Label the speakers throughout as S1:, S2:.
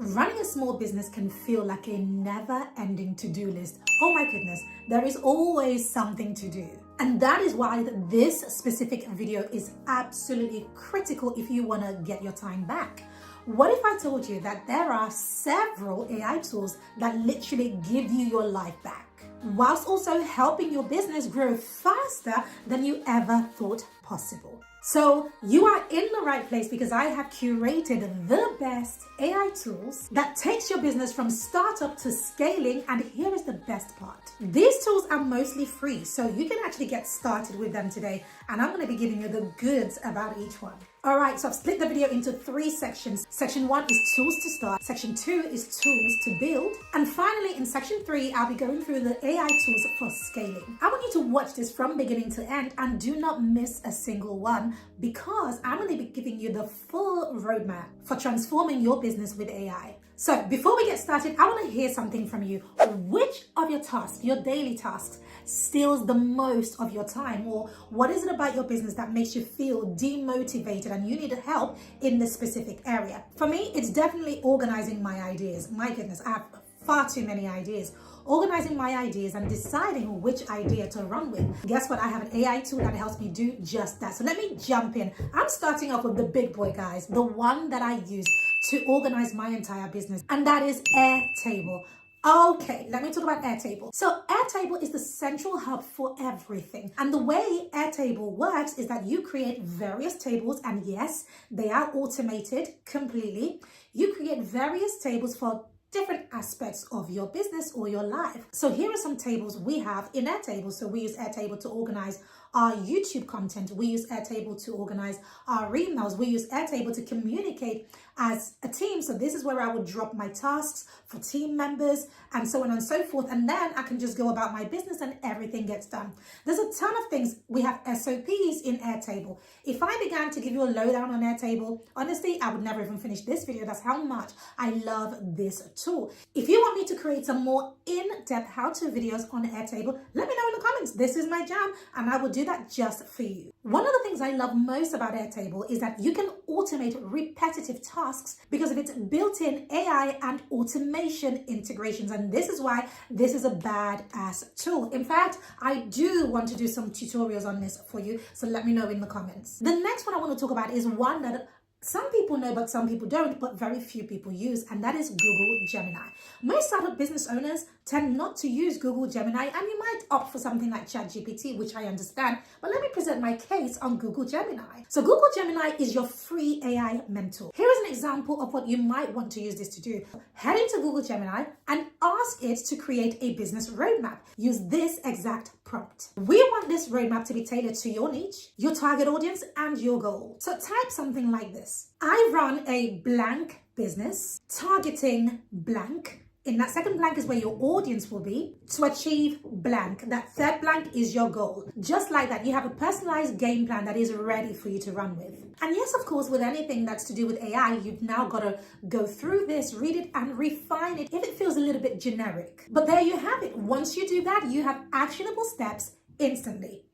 S1: Running a small business can feel like a never-ending to-do list. Oh my goodness, there is always something to do. And that is why this specific video is absolutely critical if you want to get your time back. What if I told you that there are several AI tools that literally give you your life back, whilst also helping your business grow faster than you ever thought possible? So you are in the right place, because I have curated the best AI tools that takes your business from startup to scaling. And here is the best part. These tools are mostly free, so you can actually get started with them today. And I'm going to be giving you the goods about each one. All right, so I've split the video into 3 sections. Section 1 is tools to start. Section 2 is tools to build. And finally, in section 3, I'll be going through the AI tools for scaling. I want you to watch this from beginning to end and do not miss a single one, because I'm going to be giving you the full roadmap for transforming your business with AI. So before we get started, I want to hear something from you. Which of your tasks, your daily tasks, steals the most of your time? Or what is it about your business that makes you feel demotivated and you need help in this specific area? For me, it's definitely organizing my ideas. My goodness, I have far too many ideas. Organizing my ideas and deciding which idea to run with. Guess what? I have an AI tool that helps me do just that. So let me jump in. I'm starting off with the big boy, guys, the one that I use to organize my entire business, and that is Airtable. Okay, let me talk about Airtable. So Airtable is the central hub for everything. And the way Airtable works is that you create various tables, and yes, they are automated completely. You create various tables for different aspects of your business or your life. So here are some tables we have in Airtable. So we use Airtable to organize our YouTube content. We use Airtable to organize our emails. We use Airtable to communicate as a team. So this is where I would drop my tasks for team members and so on and so forth. And then I can just go about my business and everything gets done. There's a ton of things. We have SOPs in Airtable. If I began to give you a lowdown on Airtable, honestly, I would never even finish this video. That's how much I love this tool. If you want me to create some more in-depth how-to videos on Airtable, let me know in the comments. This is my jam, and I will do that just for you. One of the things I love most about Airtable is that you can automate repetitive tasks because of its built-in AI and automation integrations. And this is why this is a badass tool. In fact, I do want to do some tutorials on this for you, so let me know in the comments. The next one I want to talk about is one that some people know, but some people don't, but very few people use, and that is Google Gemini. Most startup business owners tend not to use Google Gemini, and you might opt for something like ChatGPT, which I understand, but let me present my case on Google Gemini. So Google Gemini is your free AI mentor. Here is an example of what you might want to use this to do. Head into Google Gemini and ask it to create a business roadmap. Use this exact prompt. We want this roadmap to be tailored to your niche, your target audience, and your goal. So type something like this. I run a blank business targeting blank. In that second blank is where your audience will be to achieve blank. That third blank is your goal. Just like that, you have a personalized game plan that is ready for you to run with. And yes, of course, with anything that's to do with AI, you've now got to go through this, read it, and refine it if it feels a little bit generic. But there you have it. Once you do that, you have actionable steps instantly.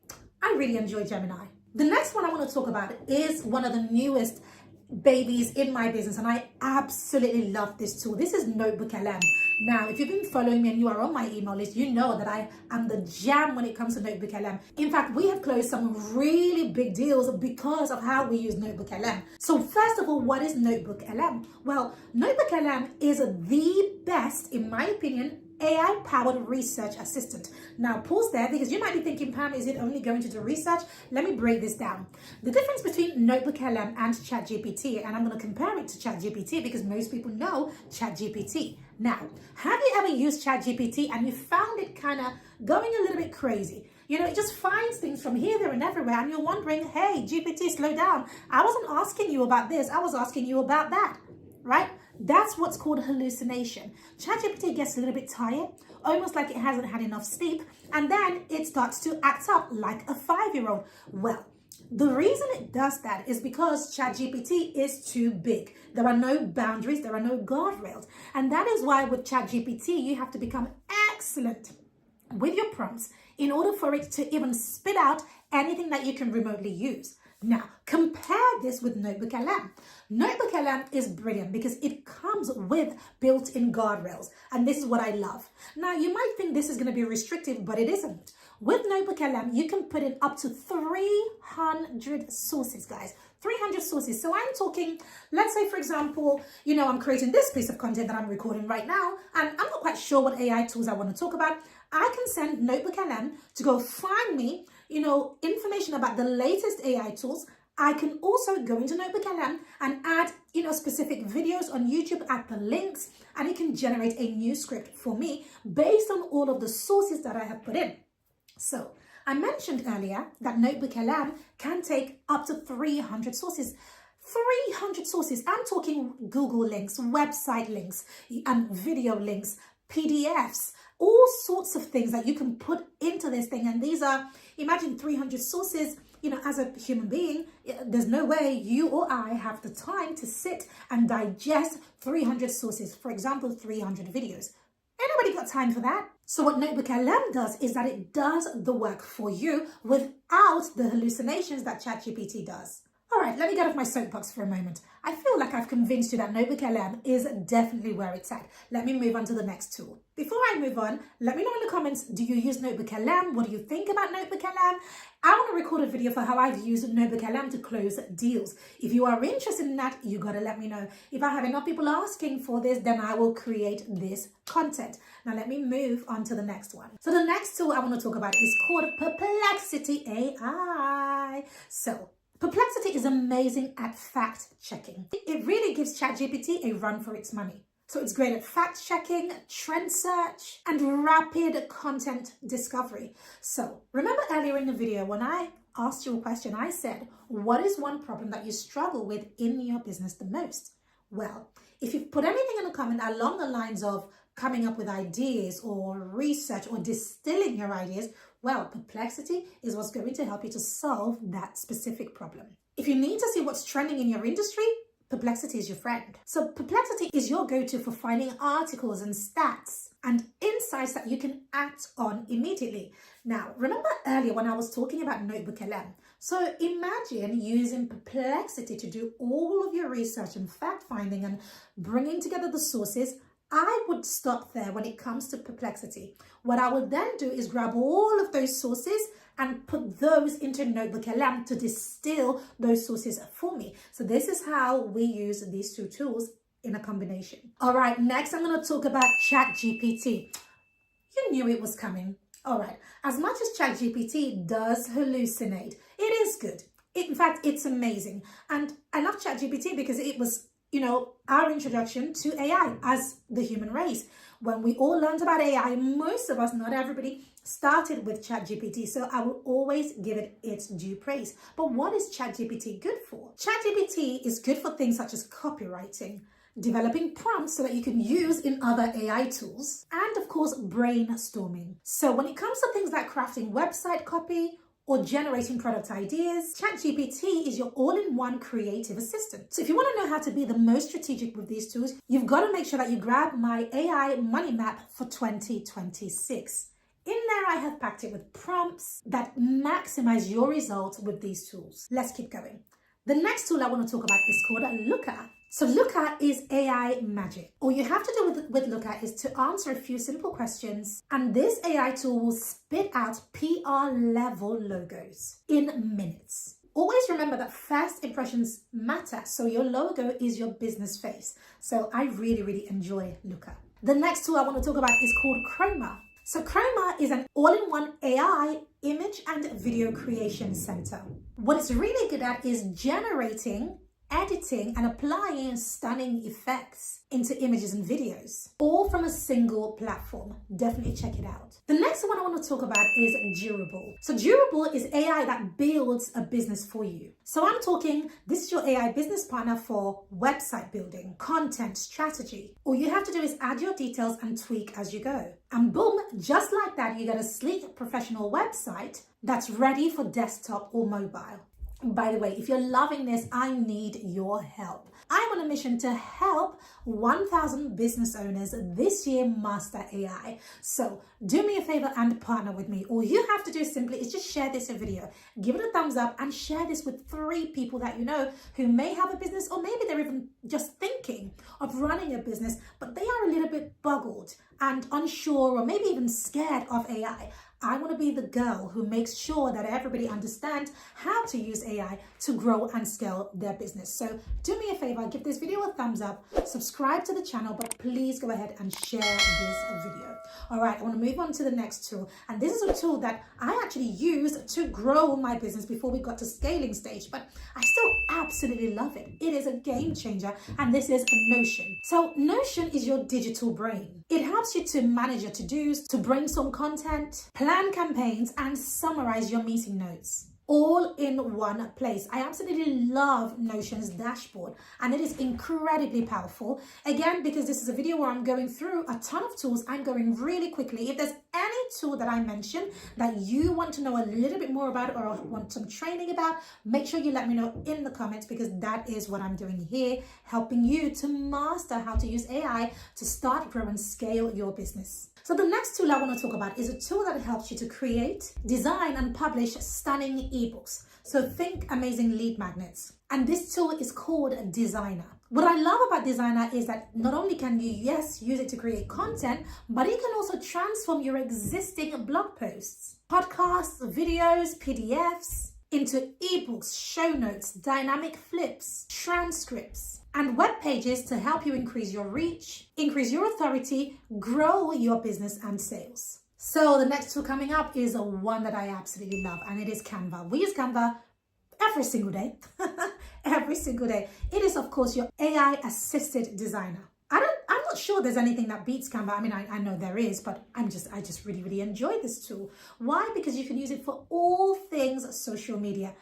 S1: I really enjoy Gemini. The next one I want to talk about is one of the newest babies in my business, and I absolutely love this tool. This is NotebookLM. Now, if you've been following me and you are on my email list, you know that I am the jam when it comes to NotebookLM. In fact, we have closed some really big deals because of how we use NotebookLM. So first of all, what is NotebookLM? Well, NotebookLM is the best, in my opinion, AI-powered research assistant. Now pause there, because you might be thinking, Pam, is it only going to do research? Let me break this down. The difference between NotebookLM and ChatGPT, and I'm going to compare it to ChatGPT because most people know ChatGPT. Now, have you ever used ChatGPT and you found it kind of going a little bit crazy? You know, it just finds things from here, there, and everywhere, and you're wondering, hey, GPT, slow down. I wasn't asking you about this, I was asking you about that, right? That's what's called hallucination. ChatGPT gets a little bit tired, almost like it hasn't had enough sleep, and then it starts to act up like a 5-year-old. Well, the reason it does that is because ChatGPT is too big. There are no boundaries, there are no guardrails. And that is why with ChatGPT, you have to become excellent with your prompts in order for it to even spit out anything that you can remotely use. Now, compare this with Notebook LM. Notebook LM is brilliant because it comes with built-in guardrails, and this is what I love. Now, you might think this is going to be restrictive, but it isn't. With Notebook LM, you can put in up to 300 sources, guys. 300 sources. So I'm talking, let's say, for example, I'm creating this piece of content that I'm recording right now, and I'm not quite sure what AI tools I want to talk about. I can send Notebook LM to go find me, information about the latest AI tools. I can also go into Notebook LM and add, specific videos on YouTube, add the links, and it can generate a new script for me based on all of the sources that I have put in. So I mentioned earlier that Notebook LM can take up to 300 sources. 300 sources. I'm talking Google links, website links, and video links, PDFs, all sorts of things that you can put into this thing. And these are, imagine 300 sources. As a human being, there's no way you or I have the time to sit and digest 300 sources. For example, 300 videos. Ain't nobody got time for that. So what Notebook LM does is that it does the work for you without the hallucinations that ChatGPT does. All right, let me get off my soapbox for a moment. I feel like I've convinced you that Notebook LM is definitely where it's at. Let me move on to the next tool. Before I move on, let me know in the comments, do you use Notebook LM? What do you think about Notebook LM? I want to record a video for how I've used Notebook LM to close deals. If you are interested in that, you got to let me know. If I have enough people asking for this, then I will create this content. Now let me move on to the next one. So the next tool I want to talk about is called Perplexity AI. So Perplexity is amazing at fact checking. It really gives ChatGPT a run for its money. So it's great at fact checking, trend search, and rapid content discovery. So remember earlier in the video when I asked you a question, I said, what is one problem that you struggle with in your business the most? Well, if you put anything in a comment along the lines of coming up with ideas or research or distilling your ideas, well, Perplexity is what's going to help you to solve that specific problem. If you need to see what's trending in your industry, Perplexity is your friend. So Perplexity is your go-to for finding articles and stats and insights that you can act on immediately. Now, remember earlier when I was talking about Notebook LM? So imagine using Perplexity to do all of your research and fact-finding and bringing together the sources. I would stop there when it comes to Perplexity. What I would then do is grab all of those sources and put those into Notebook LM to distill those sources for me. So this is how we use these two tools in a combination. All right, next I'm going to talk about ChatGPT. You knew it was coming. All right, as much as ChatGPT does hallucinate, it is good. In fact, it's amazing. And I love ChatGPT because it was our introduction to AI as the human race. When we all learned about AI, most of us, not everybody, started with ChatGPT. So I will always give it its due praise. But what is ChatGPT good for? ChatGPT is good for things such as copywriting, developing prompts so that you can use in other AI tools, and of course, brainstorming. So when it comes to things like crafting website copy, or generating product ideas, ChatGPT is your all-in-one creative assistant. So if you want to know how to be the most strategic with these tools, you've got to make sure that you grab my AI money map for 2026. In there, I have packed it with prompts that maximize your results with these tools. Let's keep going. The next tool I want to talk about is called Looker. So Looker is AI magic. All you have to do with Looker is to answer a few simple questions, and this AI tool will spit out PR level logos in minutes. Always remember that first impressions matter, so your logo is your business face. So I really enjoy Looker. The next tool I want to talk about is called Chroma. So Chroma is an all-in-one AI image and video creation center. What it's really good at is generating, editing, and applying stunning effects into images and videos, all from a single platform. Definitely check it out. The next one I want to talk about is Durable. So Durable is AI that builds a business for you. So I'm talking, this is your AI business partner for website building, content strategy. All you have to do is add your details and tweak as you go. And boom, just like that, you get a sleek professional website that's ready for desktop or mobile. By the way, if you're loving this, I need your help. I'm on a mission to help 1,000 business owners this year master AI. So do me a favor and partner with me. All you have to do simply is just share this video, give it a thumbs up, and share this with 3 people that you know who may have a business, or maybe they're even just thinking of running a business, but they are a little bit boggled and unsure, or maybe even scared of AI. I want to be the girl who makes sure that everybody understands how to use AI to grow and scale their business. So do me a favor, give this video a thumbs up, subscribe to the channel, but please go ahead and share this video. All right, I want to move on to the next tool. And this is a tool that I actually used to grow my business before we got to scaling stage, but I still absolutely love it. It is a game changer, and this is Notion. So Notion is your digital brain. It helps you to manage your to-dos, to brainstorm content, plan campaigns, and summarize your meeting notes, all in one place. I absolutely love Notion's dashboard, and it is incredibly powerful. Again, because this is a video where I'm going through a ton of tools, I'm going really quickly. If there's any tool that I mention that you want to know a little bit more about, or want some training about, make sure you let me know in the comments, because that is what I'm doing here, helping you to master how to use AI to start, grow, and scale your business. So the next tool I want to talk about is a tool that helps you to create, design, and publish stunning ebooks. So think amazing lead magnets. And this tool is called Designer. What I love about Designer is that not only can you, yes, use it to create content, but it can also transform your existing blog posts, podcasts, videos, PDFs into ebooks, show notes, dynamic flips, transcripts, and web pages to help you increase your reach, increase your authority, grow your business and sales. So the next tool coming up is one that I absolutely love, and it is Canva. We use Canva every single day. Every single day. It is, of course, your AI assisted designer. I'm not sure there's anything that beats Canva. I mean, I know there is, but I just really enjoy this tool. Why? Because you can use it for all things social media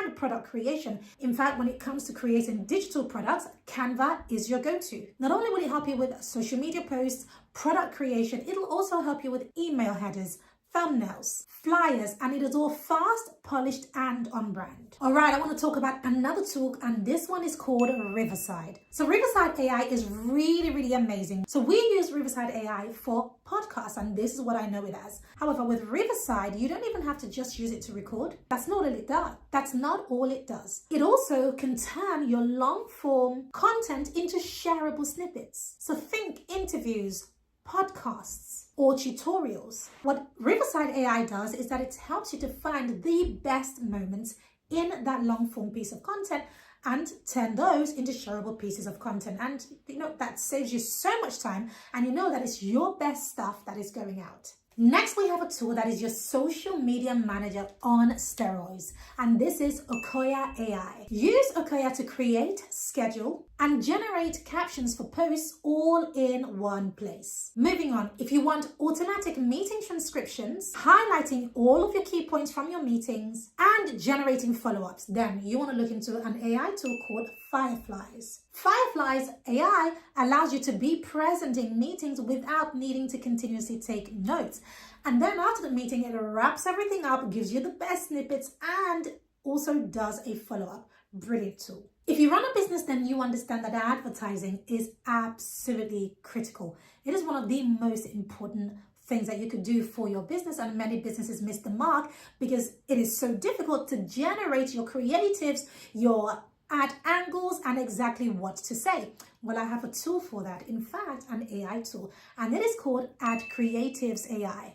S1: and product creation. In fact, when it comes to creating digital products, Canva is your go-to. Not only will it help you with social media posts, product creation, it'll also help you with email headers, thumbnails, flyers, and it is all fast, polished, and on brand. All right, I want to talk about another tool, and this one is called Riverside. So Riverside AI is really amazing. So we use Riverside AI for podcasts, and this is what I know it as. However, with Riverside, you don't even have to just use it to record. That's not all it does. That's not all it does. It also can turn your long form content into shareable snippets. So think interviews, podcasts, or tutorials. What Riverside AI does is that it helps you to find the best moments in that long form piece of content and turn those into shareable pieces of content. And you know, that saves you so much time, and you know that it's your best stuff that is going out. Next, we have a tool that is your social media manager on steroids, and this is Okoya AI. Use Okoya to create, schedule, and generate captions for posts all in one place. Moving on, if you want automatic meeting transcriptions, highlighting all of your key points from your meetings, and generating follow-ups, then you want to look into an AI tool called Fireflies. Fireflies AI allows you to be present in meetings without needing to continuously take notes. And then after the meeting, it wraps everything up, gives you the best snippets, and also does a follow-up. Brilliant tool. If you run a business, then you understand that advertising is absolutely critical. It is one of the most important things that you could do for your business, and many businesses miss the mark because it is so difficult to generate your creatives, your ad angles, and exactly what to say. Well, I have a tool for that. In fact, an AI tool, and it is called Ad Creatives AI.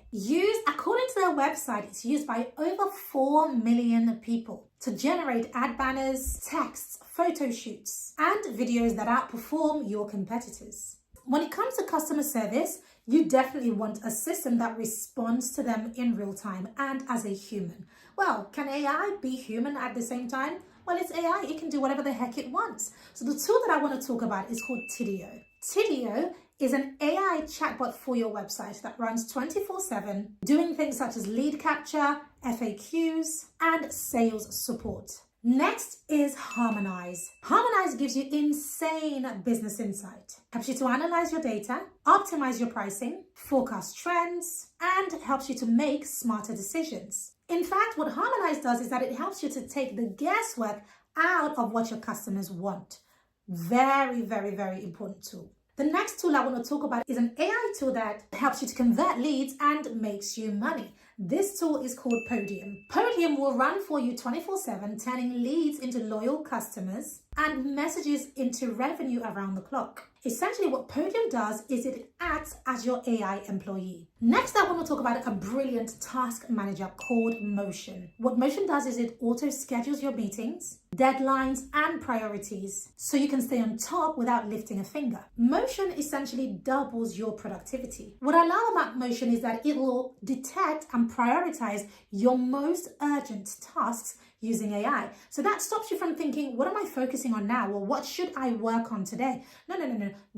S1: According to their website, it's used by over 4 million people to generate ad banners, texts, photo shoots, and videos that outperform your competitors. When it comes to customer service, you definitely want a system that responds to them in real time and as a human. Well, can AI be human at the same time? Well, it's AI, it can do whatever the heck it wants. So the tool that I want to talk about is called Tidio. Tidio is an AI chatbot for your website that runs 24/7, doing things such as lead capture, FAQs, and sales support. Next is Harmonize. Harmonize gives you insane business insight, helps you to analyze your data, optimize your pricing, forecast trends, and helps you to make smarter decisions. In fact, what Harmonize does is that it helps you to take the guesswork out of what your customers want. Very, very, very important tool. The next tool I want to talk about is an AI tool that helps you to convert leads and makes you money. This tool is called Podium. Podium will run for you 24/7, turning leads into loyal customers and messages into revenue around the clock. Essentially, what Podium does is it acts as your AI employee. Next, I want to talk about a brilliant task manager called Motion. What Motion does is it auto-schedules your meetings, deadlines, and priorities so you can stay on top without lifting a finger. Motion essentially doubles your productivity. What I love about Motion is that it will detect and prioritize your most urgent tasks using AI. So that stops you from thinking, what am I focusing on now? Or what should I work on today? No.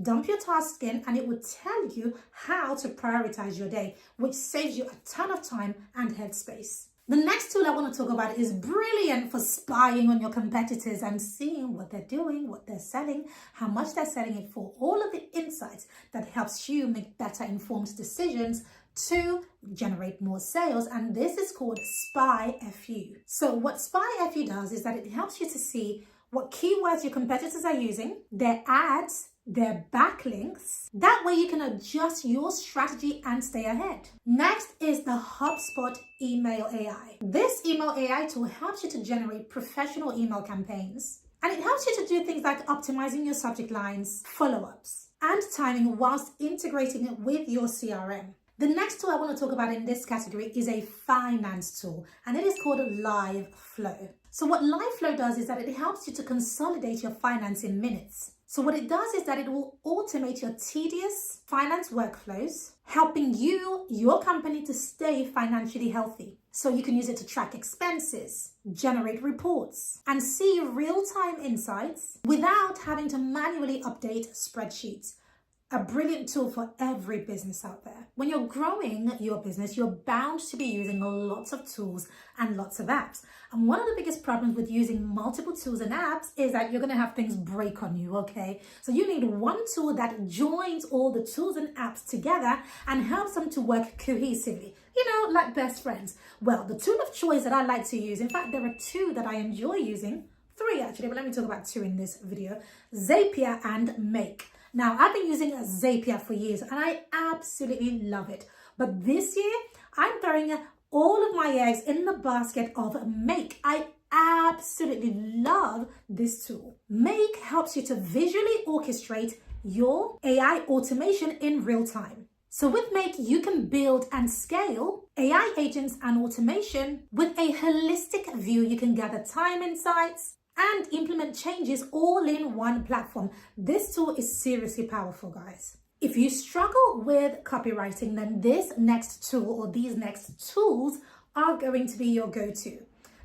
S1: Dump your tasks in and it will tell you how to prioritize your day, which saves you a ton of time and headspace. The next tool I want to talk about is brilliant for spying on your competitors and seeing what they're doing, what they're selling, how much they're selling it for, all of the insights that helps you make better informed decisions to generate more sales. And this is called SpyFU. So what SpyFU does is that it helps you to see what keywords your competitors are using, their ads, their backlinks. That way you can adjust your strategy and stay ahead. Next is the HubSpot Email AI. This email AI tool helps you to generate professional email campaigns. And it helps you to do things like optimizing your subject lines, follow-ups, and timing whilst integrating it with your CRM. The next tool I want to talk about in this category is a finance tool, and it is called LiveFlow. So what LiveFlow does is that it helps you to consolidate your finance in minutes. So what it does is that it will automate your tedious finance workflows, helping you, your company, to stay financially healthy. So you can use it to track expenses, generate reports, and see real-time insights without having to manually update spreadsheets. A brilliant tool for every business out there. When you're growing your business, you're bound to be using lots of tools and lots of apps. And one of the biggest problems with using multiple tools and apps is that you're going to have things break on you, okay? So you need one tool that joins all the tools and apps together and helps them to work cohesively. You know, like best friends. Well, the tool of choice that I like to use, in fact, there are two that I enjoy using, three actually, but let me talk about two in this video, Zapier and Make. Now, I've been using Zapier for years and I absolutely love it. But this year, I'm throwing all of my eggs in the basket of Make. I absolutely love this tool. Make helps you to visually orchestrate your AI automation in real time. So with Make, you can build and scale AI agents and automation with a holistic view. You can gather time insights and implement changes all in one platform. This tool is seriously powerful, guys. If you struggle with copywriting, then this next tool or these next tools are going to be your go-to.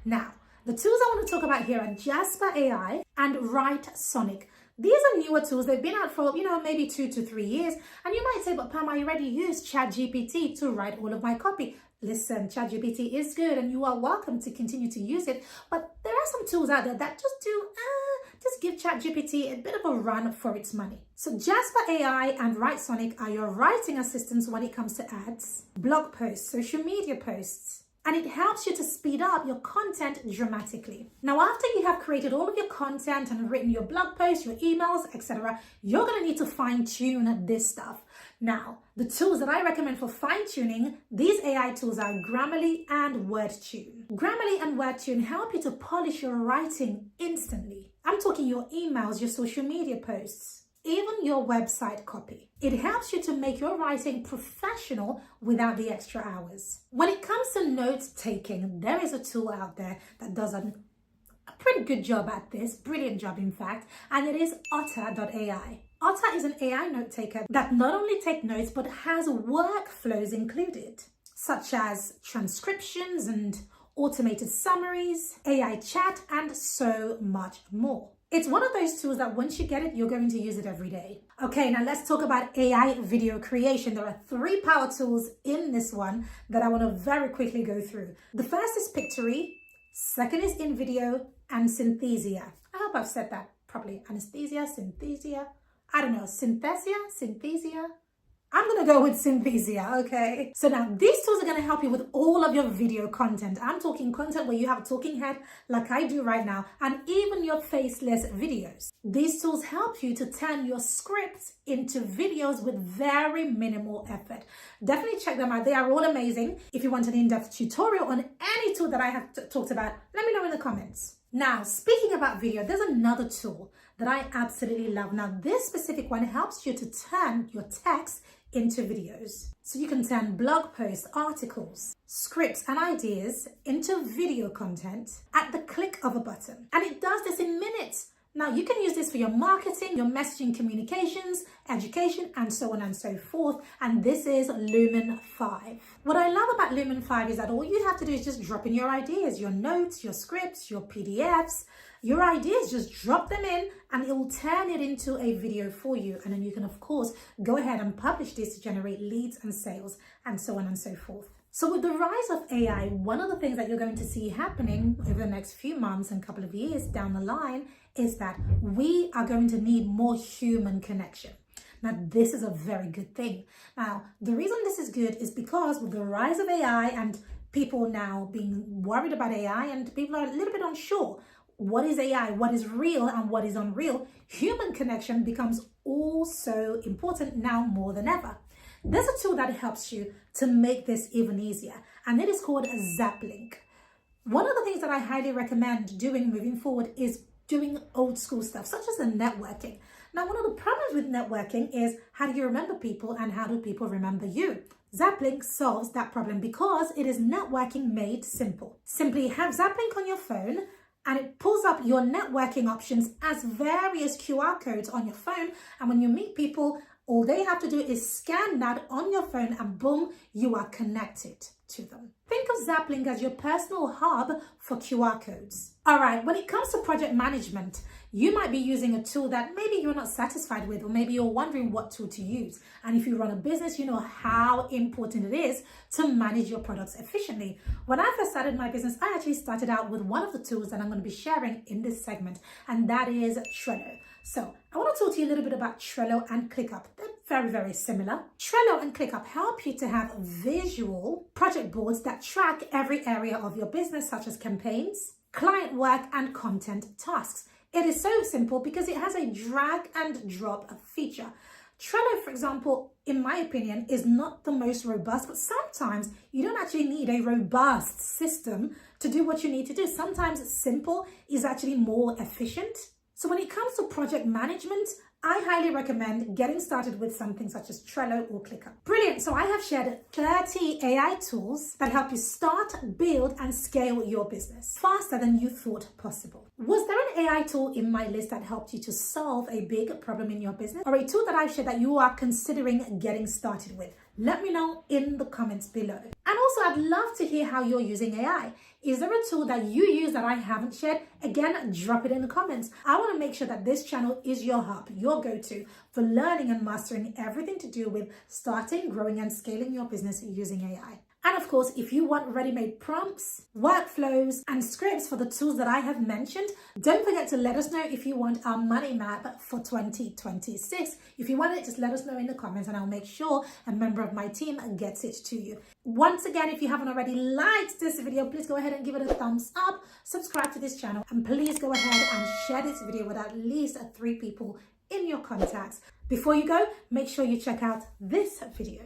S1: Now, the tools I want to talk about here are Jasper AI and Writesonic. These are newer tools. They've been out for, maybe 2 to 3 years. And you might say, but Pam, I already used ChatGPT to write all of my copy. Listen, ChatGPT is good and you are welcome to continue to use it. But there are some tools out there that just give ChatGPT a bit of a run for its money. So Jasper AI and Writesonic are your writing assistants when it comes to ads, blog posts, social media posts. And it helps you to speed up your content dramatically. Now, after you have created all of your content and written your blog posts, your emails, etc., you're going to need to fine-tune this stuff. Now, the tools that I recommend for fine-tuning these AI tools are Grammarly and WordTune. Grammarly and WordTune help you to polish your writing instantly. I'm talking your emails, your social media posts, even your website copy. It helps you to make your writing professional without the extra hours. When it comes to note taking, there is a tool out there that does a pretty good job at this, brilliant job in fact, and it is Otter.ai. Otter is an AI note taker that not only takes notes but has workflows included, such as transcriptions and automated summaries, AI chat, and so much more. It's one of those tools that once you get it, you're going to use it every day. Okay, now let's talk about AI video creation. There are 3 power tools in this one that I want to very quickly go through. The first is Pictory, second is InVideo, and Synthesia. I hope I've said that properly. Anesthesia, Synthesia, I don't know, Synthesia? I'm going to go with Synthesia, okay? So now these tools are going to help you with all of your video content. I'm talking content where you have a talking head like I do right now, and even your faceless videos. These tools help you to turn your scripts into videos with very minimal effort. Definitely check them out. They are all amazing. If you want an in-depth tutorial on any tool that I have talked about, let me know in the comments. Now, speaking about video, there's another tool that I absolutely love. Now, this specific one helps you to turn your text into videos. So you can turn blog posts, articles, scripts and ideas into video content at the click of a button. And it does this in minutes. Now you can use this for your marketing, your messaging, communications, education, and so on and so forth. And this is Lumen 5. What I love about Lumen 5 is that all you have to do is just drop in your ideas, your notes, your scripts, your PDFs, your ideas, just drop them in and it will turn it into a video for you. And then you can, of course, go ahead and publish this to generate leads and sales and so on and so forth. So with the rise of AI, one of the things that you're going to see happening over the next few months and couple of years down the line is that we are going to need more human connection. Now, this is a very good thing. Now, the reason this is good is because with the rise of AI and people now being worried about AI and people are a little bit unsure, what is AI, what is real and what is unreal, human connection becomes also important now more than ever. There's a tool that helps you to make this even easier, and it is called Zaplink. One of the things that I highly recommend doing moving forward is doing old school stuff, such as the networking. Now, one of the problems with networking is how do you remember people and how do people remember you? Zaplink solves that problem because it is networking made simple. Simply have Zaplink on your phone and it pulls up your networking options as various QR codes on your phone. And when you meet people, all they have to do is scan that on your phone and boom, you are connected to them. Think of Zaplink as your personal hub for QR codes. All right, when it comes to project management, you might be using a tool that maybe you're not satisfied with, or maybe you're wondering what tool to use. And if you run a business, you know how important it is to manage your products efficiently. When I first started my business, I actually started out with one of the tools that I'm going to be sharing in this segment, and that is Trello. So I want to talk to you a little bit about Trello and ClickUp. They're very, very similar. Trello and ClickUp help you to have visual project boards that track every area of your business, such as campaigns, client work, and content tasks. It is so simple because it has a drag and drop feature. Trello, for example, in my opinion, is not the most robust, but sometimes you don't actually need a robust system to do what you need to do. Sometimes simple is actually more efficient. So when it comes to project management, I highly recommend getting started with something such as Trello or ClickUp. Brilliant. So I have shared 30 AI tools that help you start, build, and scale your business faster than you thought possible. Was there an AI tool in my list that helped you to solve a big problem in your business, or a tool that I've shared that you are considering getting started with? Let me know in the comments below. And also, I'd love to hear how you're using AI. Is there a tool that you use that I haven't shared? Again, drop it in the comments. I want to make sure that this channel is your hub, your go-to for learning and mastering everything to do with starting, growing, and scaling your business using AI. And of course, if you want ready-made prompts, workflows, and scripts for the tools that I have mentioned, don't forget to let us know if you want our money map for 2026. If you want it, just let us know in the comments and I'll make sure a member of my team gets it to you. Once again, if you haven't already liked this video, please go ahead and give it a thumbs up, subscribe to this channel, and please go ahead and share this video with at least 3 people in your contacts. Before you go, make sure you check out this video.